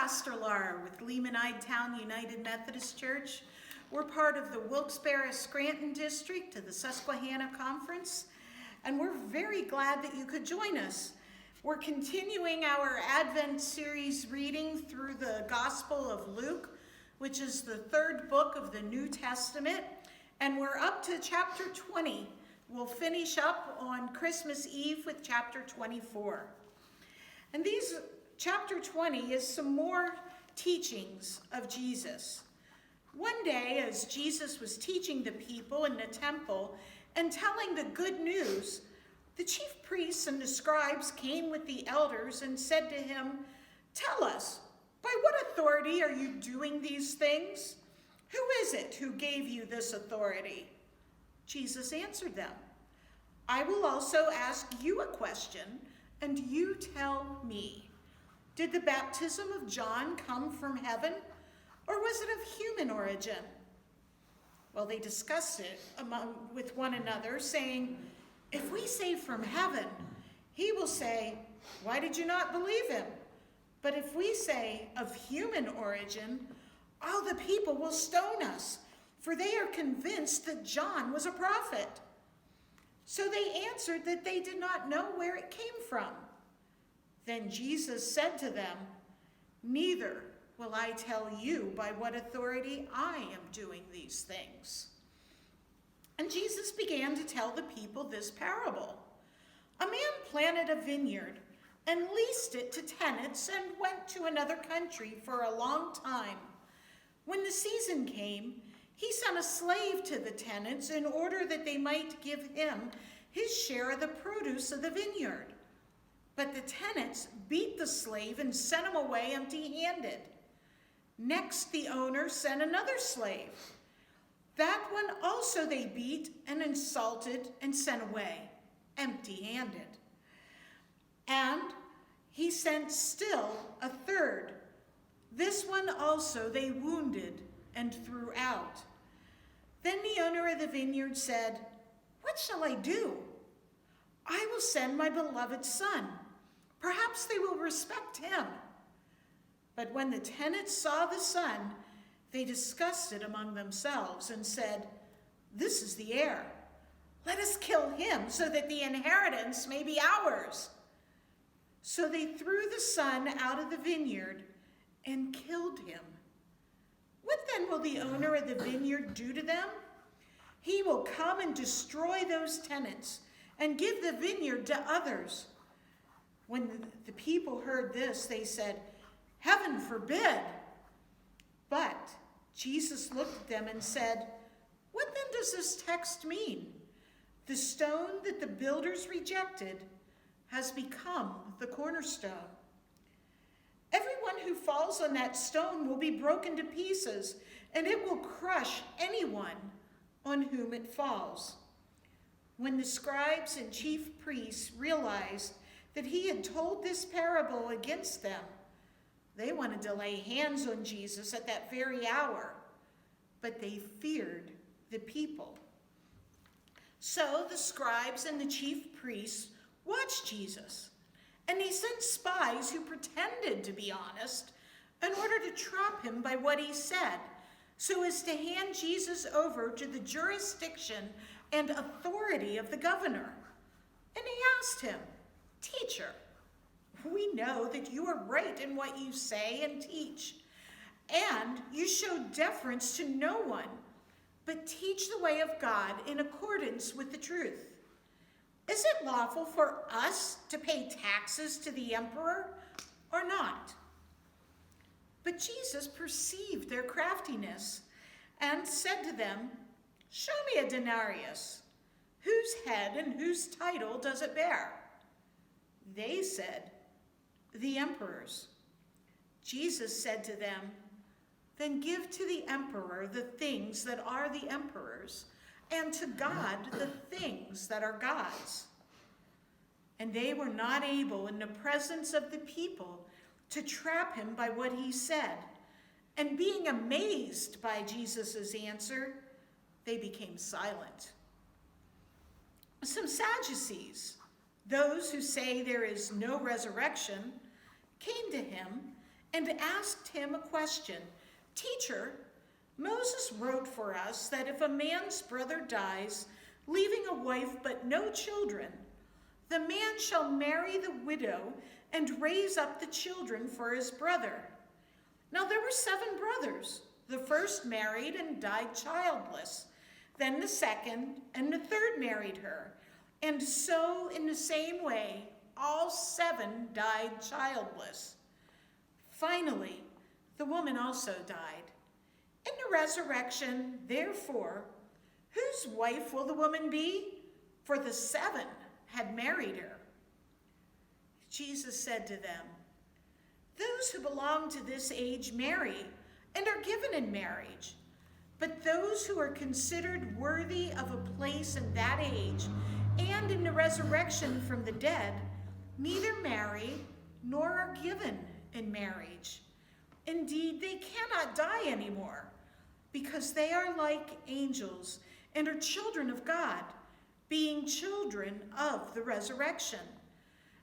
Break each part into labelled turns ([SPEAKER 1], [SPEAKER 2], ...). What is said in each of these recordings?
[SPEAKER 1] Pastor Laura with Lehman-Ide Town United Methodist Church. We're part of the Wilkes-Barre-Scranton District of the Susquehanna Conference, and we're very glad that you could join us. We're continuing our Advent series reading through the Gospel of Luke, which is the third book of the New Testament, and we're up to chapter 20. We'll finish up on Christmas Eve with chapter 24. And chapter 20 is some more teachings of Jesus. One day, as Jesus was teaching the people in the temple and telling the good news, the chief priests and the scribes came with the elders and said to him, "Tell us, by what authority are you doing these things? Who is it who gave you this authority?" Jesus answered them, "I will also ask you a question, and you tell me. Did the baptism of John come from heaven, or was it of human origin?" Well, they discussed it with one another, saying, "If we say from heaven, he will say, 'Why did you not believe him?' But if we say of human origin, all the people will stone us, for they are convinced that John was a prophet." So they answered that they did not know where it came from. Then Jesus said to them, "Neither will I tell you by what authority I am doing these things." And Jesus began to tell the people this parable. A man planted a vineyard and leased it to tenants and went to another country for a long time. When the season came, he sent a slave to the tenants in order that they might give him his share of the produce of the vineyard. But the tenants beat the slave and sent him away empty-handed. Next, the owner sent another slave. That one also they beat and insulted and sent away empty-handed. And he sent still a third. This one also they wounded and threw out. Then the owner of the vineyard said, "What shall I do? I will send my beloved son. Perhaps they will respect him." But when the tenants saw the son, they discussed it among themselves and said, "This is the heir. Let us kill him so that the inheritance may be ours." So they threw the son out of the vineyard and killed him. What then will the owner of the vineyard do to them? He will come and destroy those tenants and give the vineyard to others. When the people heard this, they said, "Heaven forbid." But Jesus looked at them and said, "What then does this text mean? The stone that the builders rejected has become the cornerstone. Everyone who falls on that stone will be broken to pieces, and it will crush anyone on whom it falls." When the scribes and chief priests realized that he had told this parable against them, they wanted to lay hands on Jesus at that very hour, but they feared the people. So the scribes and the chief priests watched Jesus, and they sent spies who pretended to be honest in order to trap him by what he said, so as to hand Jesus over to the jurisdiction and authority of the governor. And they asked him, "Teacher, we know that you are right in what you say and teach, and you show deference to no one, but teach the way of God in accordance with the truth. Is it lawful for us to pay taxes to the emperor or not?" But Jesus perceived their craftiness and said to them, "Show me a denarius. Whose head and whose title does it bear?" They said, "The emperor's." Jesus said to them, "Then give to the emperor the things that are the emperor's, and to God the things that are God's." And they were not able in the presence of the people to trap him by what he said. And being amazed by Jesus' answer, they became silent. Some Sadducees, those who say there is no resurrection, came to him and asked him a question. "Teacher, Moses wrote for us that if a man's brother dies, leaving a wife but no children, the man shall marry the widow and raise up the children for his brother. Now there were 7 brothers. The first married and died childless. Then the second and the third married her. And so in the same way, all 7 died childless. Finally, the woman also died. In the resurrection, therefore, whose wife will the woman be? For the 7 had married her." Jesus said to them, "Those who belong to this age marry and are given in marriage. But those who are considered worthy of a place in that age and in the resurrection from the dead neither marry nor are given in marriage. Indeed, they cannot die anymore, because they are like angels and are children of God, being children of the resurrection.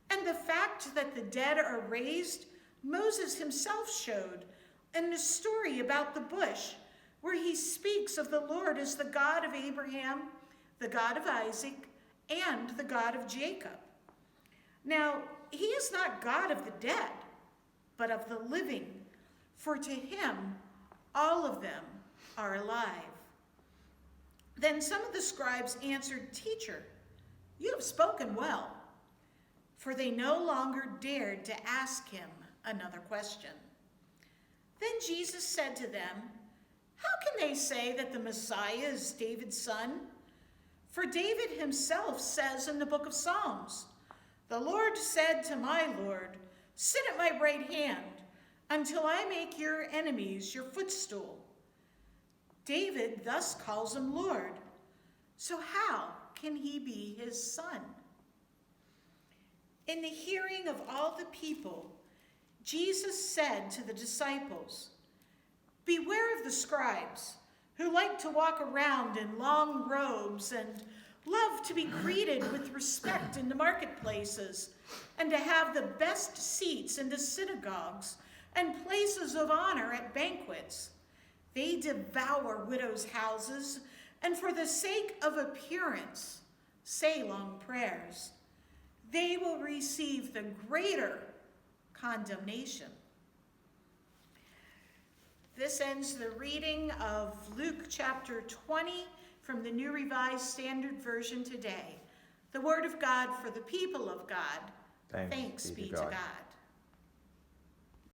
[SPEAKER 1] And the fact that the dead are raised, Moses himself showed in the story about the bush, where he speaks of the Lord as the God of Abraham, the God of Isaac, and the God of Jacob. Now, he is not God of the dead, but of the living, for to him all of them are alive." Then some of the scribes answered, "Teacher, you have spoken well." For they no longer dared to ask him another question. Then Jesus said to them, "How can they say that the Messiah is David's son? For David himself says in the book of Psalms, 'The Lord said to my Lord, sit at my right hand until I make your enemies your footstool.' David thus calls him Lord. So how can he be his son?" In the hearing of all the people, Jesus said to the disciples, "Beware of the scribes, who like to walk around in long robes and love to be greeted with respect in the marketplaces, and to have the best seats in the synagogues and places of honor at banquets. They devour widows' houses, and for the sake of appearance, say long prayers. They will receive the greater condemnation." This ends the reading of Luke chapter 20 from the New Revised Standard Version today. The word of God for the people of God. Thanks be to God.